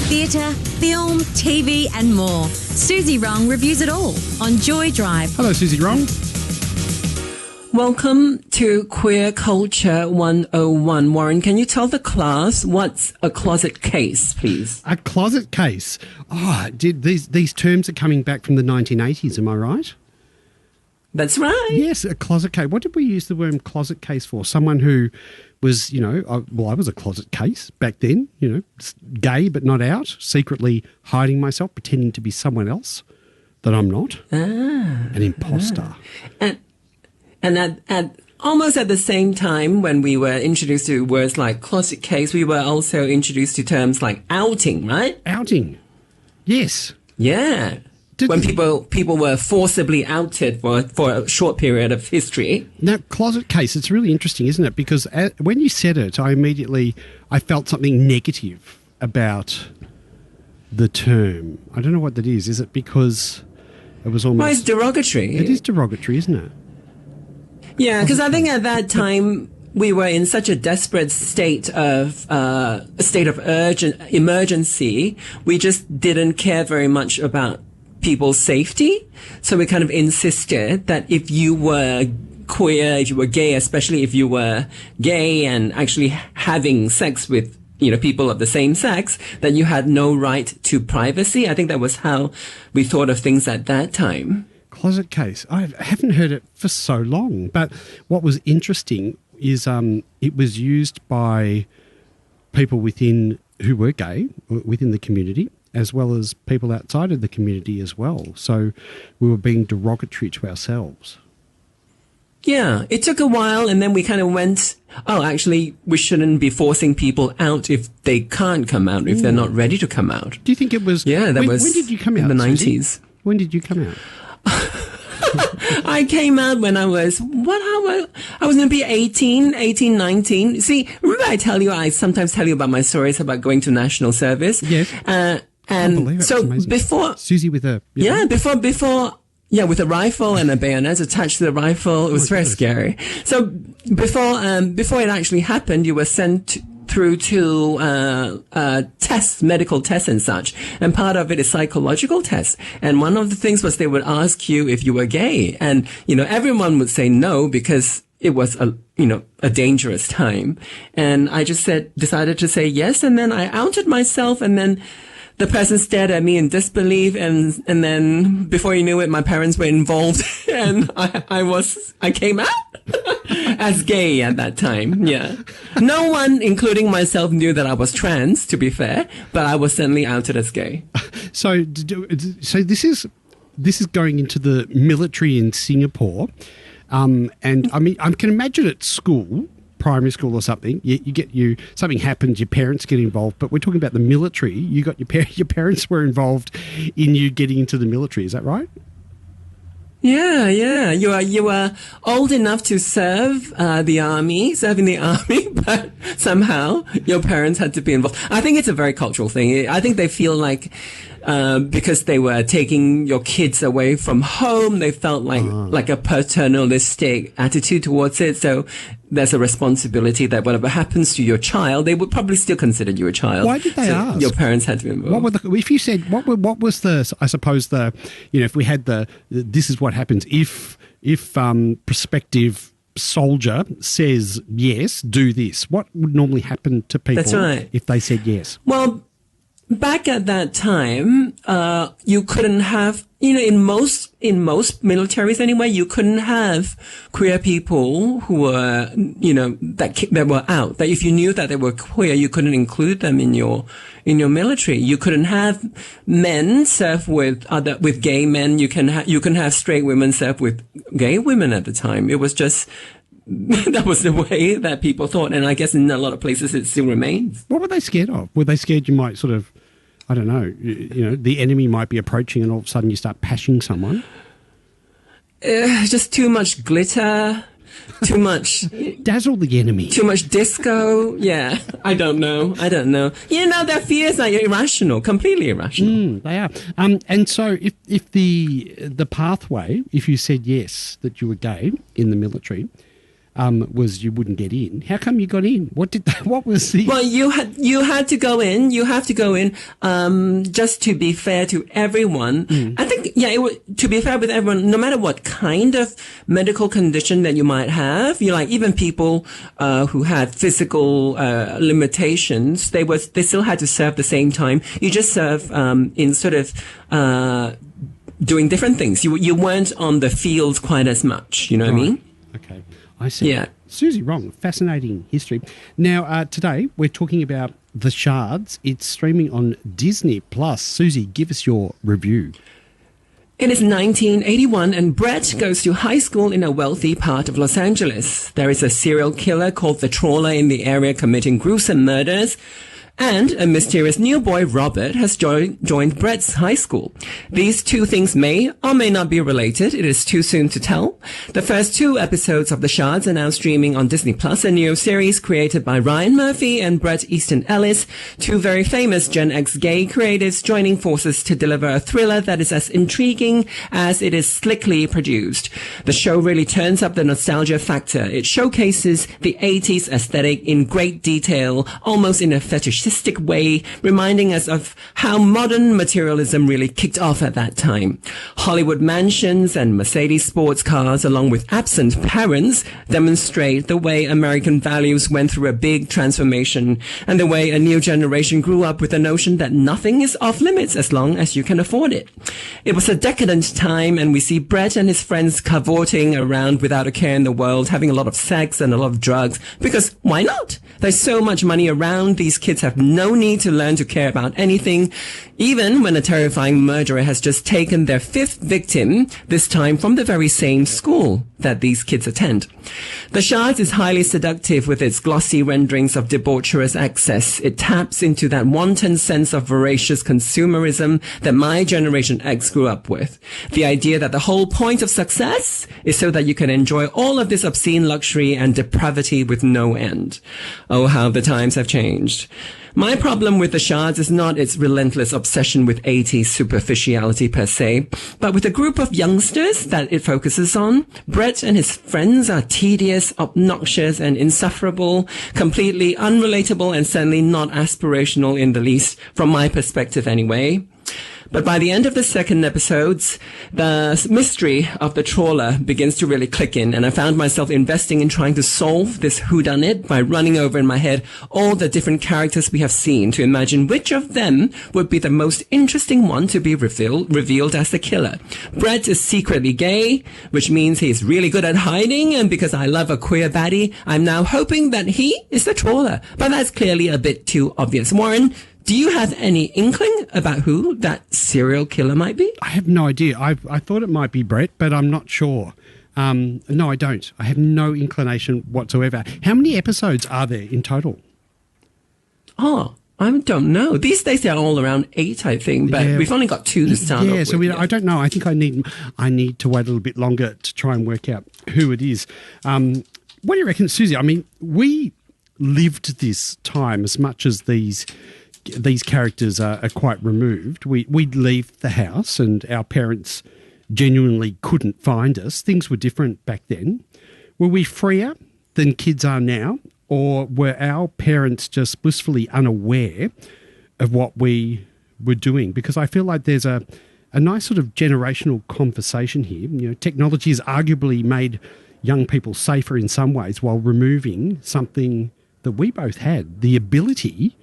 Theatre, film, TV and more. Suzy Rong reviews it all on Joy Drive. Hello, Suzy Rong. Welcome to Queer Culture 101. Warren, can you tell the class what's a closet case, please? A closet case. These terms are coming back from the 1980s, am I right? That's right. Yes, a closet case. What did we use the word closet case for? Someone who was, I was a closet case back then, gay but not out, secretly hiding myself, pretending to be someone else that I'm not. An imposter. And at almost at the same time when we were introduced to words like closet case, we were also introduced to terms like outing, right? Outing. Yes. Yeah. When people were forcibly outed for a short period of history. Now, closet case, it's really interesting, isn't it? Because when you said it, I felt something negative about the term. I don't know what that is. Is it because it was almost... Well, it's derogatory. It is derogatory, isn't it? Yeah, because I think at that time we were in such a desperate state of urgent emergency. We just didn't care very much about people's safety. So we kind of insisted that if you were queer, if you were gay, especially if you were gay and actually having sex with, people of the same sex, that you had no right to privacy. I think that was how we thought of things at that time. Closet case. I haven't heard it for so long. But what was interesting is it was used by people who were gay within the community, as well as people outside of the community as well. So we were being derogatory to ourselves. Yeah, it took a while, and then we kind of went, actually, we shouldn't be forcing people out if they can't come out, if they're not ready to come out. Do you think it was... Yeah, when did you come out, in the Suzy? 90s. When did you come out? I came out when I was, I was going to be 18, 19. See, remember I sometimes tell you about my stories about going to national service? Yes. And so before... Suzy with a... with a rifle and a bayonet attached to the rifle. It was very scary. So before it actually happened, you were sent through to medical tests and such. And part of it is psychological tests. And one of the things was they would ask you if you were gay. And, everyone would say no because it was a dangerous time. And I just decided to say yes. And then I outed myself, and then the person stared at me in disbelief, and then before you knew it, my parents were involved, and I came out as gay at that time. Yeah. No one, including myself, knew that I was trans, to be fair, but I was certainly outed as gay. So this is going into the military in Singapore, and I mean, I can imagine at school, primary school or something, something happens, your parents get involved, but we're talking about the military. You got your parents were involved in you getting into the military. Is that right? Yeah. You were old enough to serve in the army, but somehow your parents had to be involved. I think it's a very cultural thing. I think they feel like because they were taking your kids away from home, they felt like a paternalistic attitude towards it. So there's a responsibility that whatever happens to your child, they would probably still consider you a child. Why did they ask? Your parents had to be involved. If you said, what was the, I suppose if we had this is what happens if prospective soldier says, yes, do this. What would normally happen to people if they said yes? Well, back at that time, you couldn't have, in most militaries anyway, you couldn't have queer people who were, that were out. That if you knew that they were queer, you couldn't include them in your military. You couldn't have men serve with gay men. You can have straight women serve with gay women at the time. It was just, that was the way that people thought. And I guess in a lot of places it still remains. What were they scared of? Were they scared you might sort of, I don't know, the enemy might be approaching and all of a sudden you start pashing someone? Just too much glitter, too much... Dazzle the enemy. Too much disco. Yeah, I don't know. Their fears are irrational, completely irrational. They are. And so if the pathway, if you said yes, that you were gay in the military, was you wouldn't get in. How come you got in? What was the? Well, you had to go in. You have to go in. Just to be fair to everyone, I think to be fair with everyone, no matter what kind of medical condition that you might have, even people who had physical limitations, they still had to serve the same time. You just serve in sort of doing different things. You weren't on the field quite as much. You know what I mean? Okay. I see. Yeah. Suzy Wrong, fascinating history. Now, today we're talking about The Shards. It's streaming on Disney+. Suzy, give us your review. It is 1981 and Brett goes to high school in a wealthy part of Los Angeles. There is a serial killer called the Trawler in the area committing gruesome murders. And a mysterious new boy, Robert, has joined Brett's high school. These two things may or may not be related. It is too soon to tell. The first 2 episodes of The Shards are now streaming on Disney+, a new series created by Ryan Murphy and Bret Easton Ellis, 2 very famous Gen X gay creatives joining forces to deliver a thriller that is as intriguing as it is slickly produced. The show really turns up the nostalgia factor. It showcases the 80s aesthetic in great detail, almost in a fetishistic way, reminding us of how modern materialism really kicked off at that time. Hollywood mansions and Mercedes sports cars, along with absent parents, demonstrate the way American values went through a big transformation and the way a new generation grew up with the notion that nothing is off limits as long as you can afford it. It was a decadent time, and we see Brett and his friends cavorting around without a care in the world, having a lot of sex and a lot of drugs, because why not? There's so much money around. These kids have no need to learn to care about anything, even when a terrifying murderer has just taken their 5th victim, this time from the very same school that these kids attend. The Shards is highly seductive with its glossy renderings of debaucherous excess. It taps into that wanton sense of voracious consumerism that my Generation X grew up with. The idea that the whole point of success is so that you can enjoy all of this obscene luxury and depravity with no end. Oh, how the times have changed. My problem with The Shards is not its relentless obsession with 80s superficiality per se, but with a group of youngsters that it focuses on. Brett and his friends are tedious, obnoxious, and insufferable, completely unrelatable, and certainly not aspirational in the least, from my perspective anyway. But by the end of the 2nd episodes, the mystery of the trawler begins to really click in, and I found myself investing in trying to solve this whodunit by running over in my head all the different characters we have seen to imagine which of them would be the most interesting one to be revealed as the killer. Brett is secretly gay, which means he's really good at hiding, and because I love a queer baddie, I'm now hoping that he is the trawler. But that's clearly a bit too obvious. Warren, do you have any inkling about who that serial killer might be? I have no idea. I thought it might be Brett, but I'm not sure. No, I don't. I have no inclination whatsoever. How many episodes are there in total? Oh, I don't know. These days they're all around 8, I think, but we've only got 2 to start off with. I don't know. I think I need to wait a little bit longer to try and work out who it is. What do you reckon, Suzy? I mean, we lived this time as much as these characters are quite removed. We'd leave the house and our parents genuinely couldn't find us. Things were different back then. Were we freer than kids are now, or were our parents just blissfully unaware of what we were doing? Because I feel like there's a nice sort of generational conversation here. You know, technology has arguably made young people safer in some ways while removing something that we both had, the ability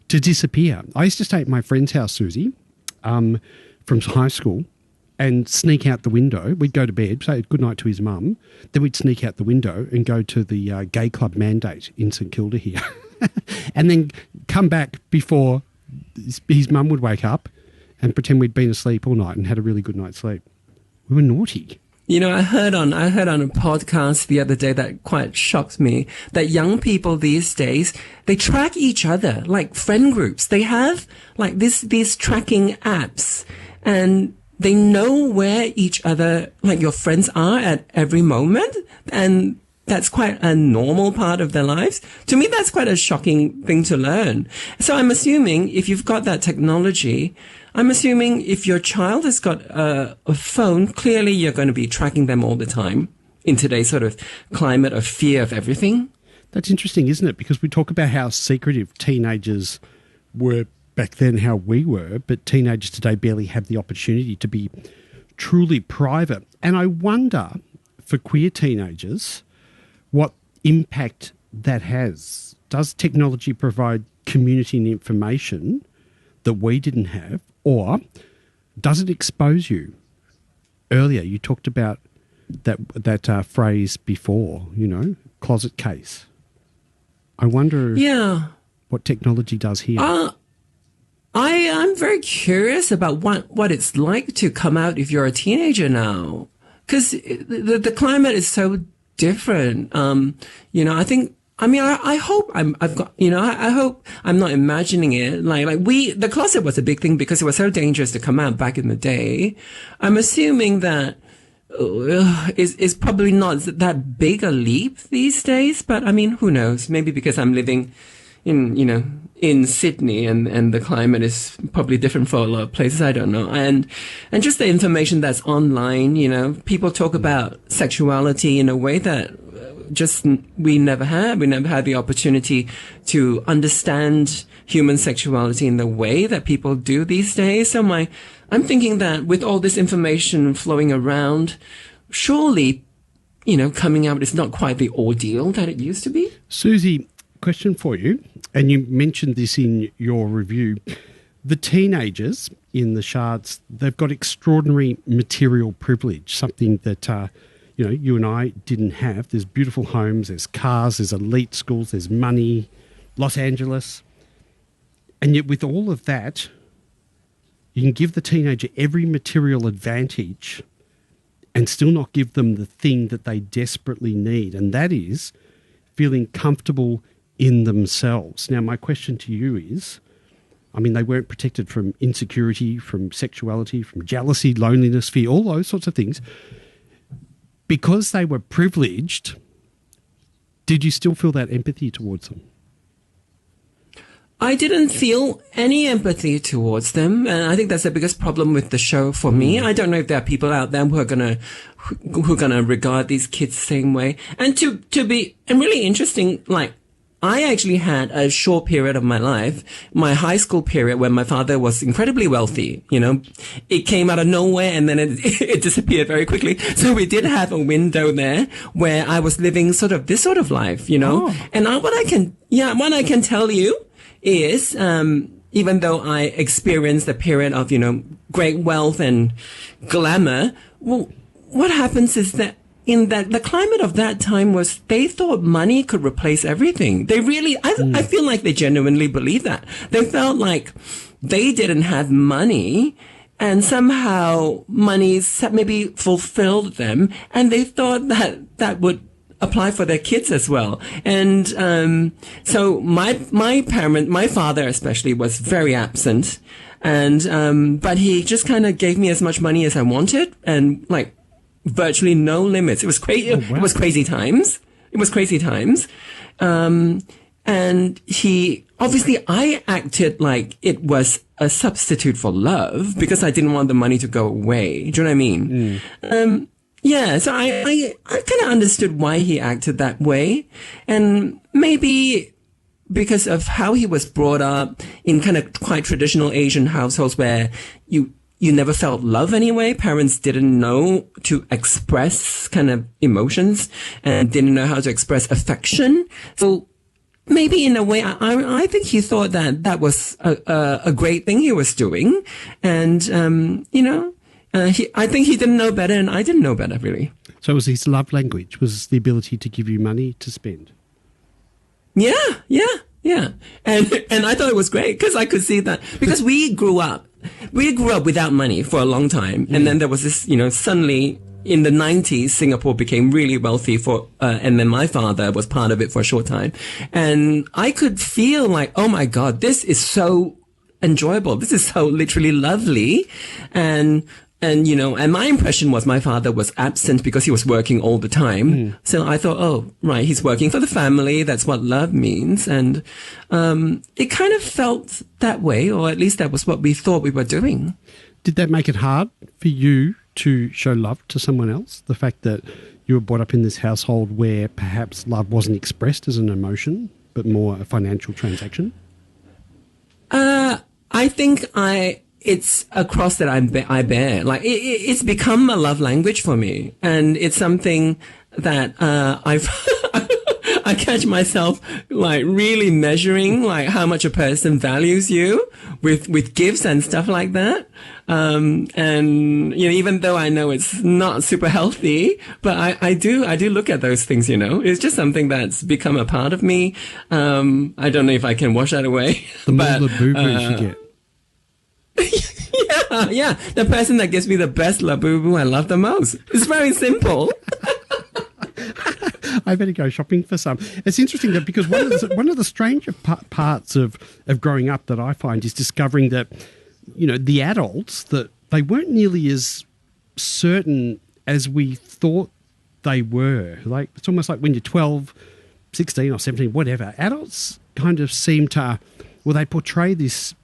to disappear. I used to stay at my friend's house, Suzy, from high school, and sneak out the window. We'd go to bed, say goodnight to his mum, then we'd sneak out the window and go to the gay club Mandate in St Kilda here, and then come back before his mum would wake up and pretend we'd been asleep all night and had a really good night's sleep. We were naughty. You know, I heard on a podcast the other day that quite shocked me, that young people these days, they track each other like friend groups. They have like these tracking apps, and they know where each other, like your friends are at every moment. And that's quite a normal part of their lives. To me, that's quite a shocking thing to learn. So I'm assuming if you've got that technology, I'm assuming if your child has got a phone, clearly you're going to be tracking them all the time. in today's sort of climate of fear of everything. That's interesting, isn't it? Because we talk about how secretive teenagers were back then, how we were, but teenagers today barely have the opportunity to be truly private. And I wonder, for queer teenagers, what impact that has. Does technology provide community and information that we didn't have, or does it expose you? Earlier, you talked about that phrase before, closet case. I wonder what technology does here. I'm very curious about what it's like to come out if you're a teenager now, because the climate is so different. I hope I hope I'm not imagining it. The closet was a big thing because it was so dangerous to come out back in the day. I'm assuming that is probably not that big a leap these days, but I mean, who knows? Maybe because I'm living in Sydney and the climate is probably different for a lot of places. I don't know. And just the information that's online, people talk about sexuality in a way that we never had. We never had the opportunity to understand human sexuality in the way that people do these days. So I'm thinking that with all this information flowing around, surely, coming out is not quite the ordeal that it used to be. Suzy, question for you, and you mentioned this in your review. The teenagers in the SHARDS, they've got extraordinary material privilege, something that you and I didn't have. There's beautiful homes, there's cars, there's elite schools, there's money, Los Angeles. And yet with all of that, you can give the teenager every material advantage and still not give them the thing that they desperately need, and that is feeling comfortable in themselves. Now, my question to you is, they weren't protected from insecurity, from sexuality, from jealousy, loneliness, fear, all those sorts of things. Because they were privileged, did you still feel that empathy towards them? I didn't feel any empathy towards them, and I think that's the biggest problem with the show for me. I don't know if there are people out there who are gonna regard these kids the same way. And and really interesting, I actually had a short period of my life, my high school period, when my father was incredibly wealthy. It came out of nowhere and then it disappeared very quickly. So we did have a window there where I was living this sort of life, And what I can tell you is, even though I experienced a period of, great wealth and glamour, well, what happens is that in the climate of that time was they thought money could replace everything. They really, I feel like they genuinely believed that. They felt like they didn't have money and somehow money maybe fulfilled them, and they thought that would apply for their kids as well. And so my father especially was very absent, and but he just kind of gave me as much money as I wanted, and virtually no limits. It was crazy. Oh, wow. It was crazy times. And I acted like it was a substitute for love because I didn't want the money to go away. Do you know what I mean? So I kind of understood why he acted that way. And maybe because of how he was brought up in kind of quite traditional Asian households where you never felt love anyway. Parents didn't know to express kind of emotions and didn't know how to express affection. So maybe in a way, I think he thought that was a great thing he was doing. And, I think he didn't know better and I didn't know better, really. So it was his love language, was the ability to give you money to spend? Yeah. And I thought it was great because I could see that, because we grew up without money for a long time. And then there was this, suddenly in the 90s, Singapore became really wealthy and then my father was part of it for a short time. And I could feel like, oh my God, this is so enjoyable. This is so literally lovely. And my impression was my father was absent because he was working all the time. So I thought, oh, right, he's working for the family. That's what love means. And it kind of felt that way, or at least that was what we thought we were doing. Did that make it hard for you to show love to someone else? The fact that you were brought up in this household where perhaps love wasn't expressed as an emotion, but more a financial transaction? I think it's a cross that I bear. Like it's become a love language for me, and it's something that I catch myself like really measuring like how much a person values you with gifts and stuff like that. And even though I know it's not super healthy, but I do look at those things. It's just something that's become a part of me. I don't know if I can wash that away. The more labubus you get. Yeah, the person that gives me the best labubu I love the most. It's very simple. I better go shopping for some. It's interesting that because one of the stranger parts of growing up that I find is discovering that, the adults, that they weren't nearly as certain as we thought they were. Like, it's almost like when you're 12, 16 or 17, whatever, adults kind of seem to, they portray this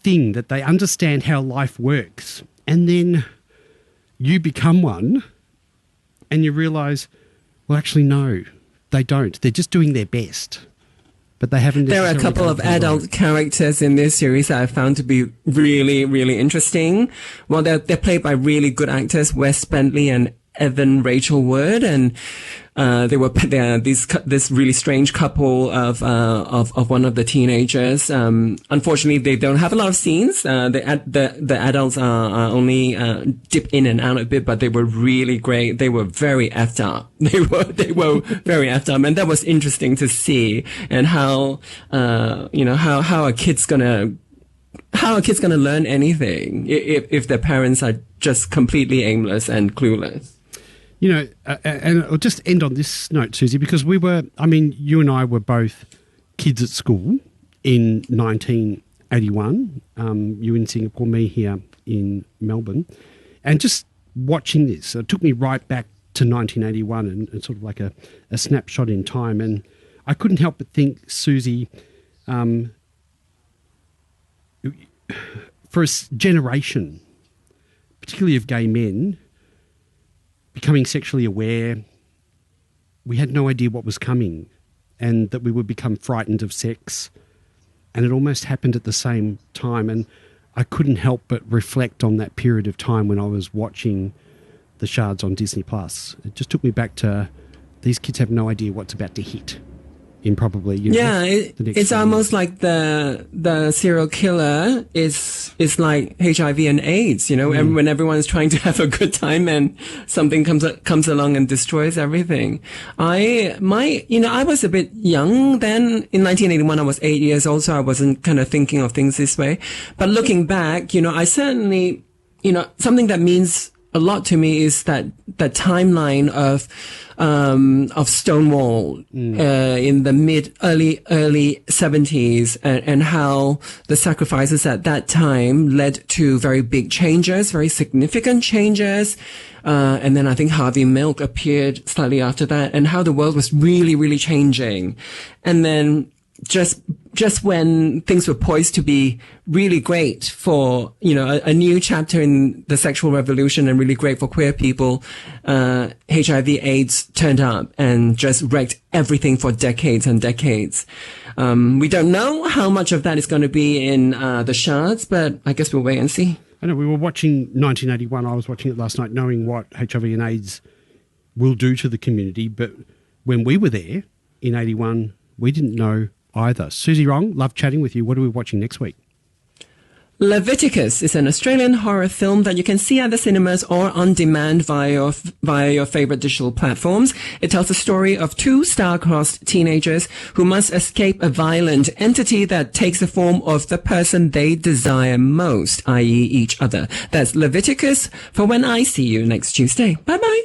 thing that they understand how life works, and then you become one and you realise, well, actually, no, they don't. They're just doing their best, but they haven't. There are a couple of adult characters in this series that I found to be really, really interesting. Well, they're played by really good actors, Wes Bentley and Evan Rachel Wood, and they're this really strange couple of one of the teenagers. Unfortunately, they don't have a lot of scenes. The adults are only dip in and out a bit, but they were really great. They were very effed up. They were very effed up, and that was interesting to see. And how how a kid's gonna learn anything if their parents are just completely aimless and clueless. And I'll just end on this note, Suzy, because you and I were both kids at school in 1981. You in Singapore, me here in Melbourne. And just watching this, it took me right back to 1981 and sort of like a snapshot in time. And I couldn't help but think, Suzy, for a generation, particularly of gay men, becoming sexually aware, we had no idea what was coming, and that we would become frightened of sex. And it almost happened at the same time. And I couldn't help but reflect on that period of time when I was watching the SHARDS on Disney+. It just took me back to these kids have no idea what's about to hit in probably, it's almost like the serial killer is like HIV and AIDS, and when everyone's trying to have a good time and something comes along and destroys everything. I was a bit young then. In 1981, I was 8 years old, so I wasn't kind of thinking of things this way. But looking back, I certainly, something that means a lot to me is that timeline of Stonewall in the early 70s, and how the sacrifices at that time led to very big changes, very significant changes. And then I think Harvey Milk appeared slightly after that, and how the world was really, really changing. And then just when things were poised to be really great for, a new chapter in the sexual revolution and really great for queer people, HIV AIDS turned up and just wrecked everything for decades and decades. We don't know how much of that is going to be in the SHARDS, but I guess we'll wait and see. I know we were watching 1981. I was watching it last night, knowing what HIV and AIDS will do to the community. But when we were there in 81, we didn't know either. Suzy Rong, love chatting with you. What are we watching next week? Leviticus is an Australian horror film that you can see at the cinemas or on demand via your favorite digital platforms. It tells the story of two star-crossed teenagers who must escape a violent entity that takes the form of the person they desire most, i.e. each other. That's Leviticus for when I see you next Tuesday. Bye-bye.